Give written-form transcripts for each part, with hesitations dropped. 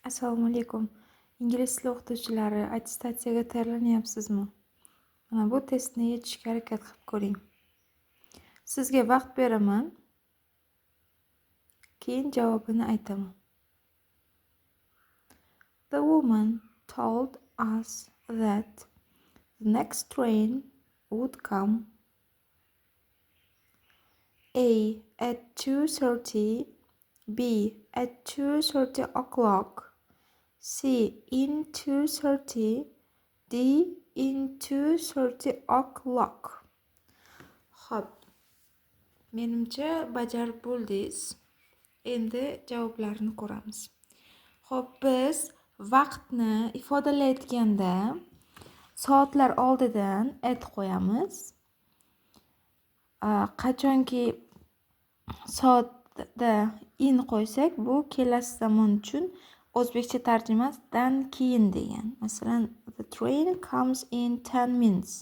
Assalomu alaykum. Ingliz tili o'qituvchilari attestatsiyaga tayyorlanyapsizmi? Mana bu testni yechishga harakat qilib ko'ring. Sizga vaqt beraman. Keyin javobini aytaman. The woman told us that the next train would come A at 2:30, B at 2:30 o'clock, C in 2:30, D in 2:30 o'clock. Xo'p, menimcha bajarib bo'ldingiz. Endi javoblarni ko'ramiz. Xo'p, biz vaqtni ifodalayotganda soatlar oldidan at qo'yamiz. Qachonki soatda in qo'ysak, bu kelasi zamon uchun o'zbekcha tarjimasidan keyin degan. Masalan, the train comes in 10 minutes.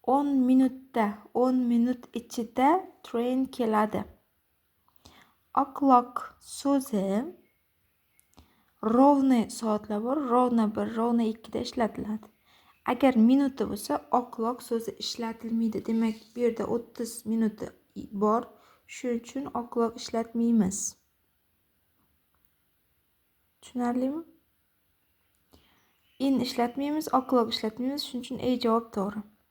10 minutda, 10 minut ichida train keladi. O'clock so'zi rovni soatlar bor, rovna 1, rovna 2 da ishlatiladi. Agar minuti bo'lsa, o'clock so'zi ishlatilmaydi. Demak, bu yerda 30 minuti bor. Shuning uchun o'clock ishlatmaymiz. Tushunarlimi? In ishlatmaymiz, o'clock ishlatmaymiz. Shuning uchun javob to'g'ri.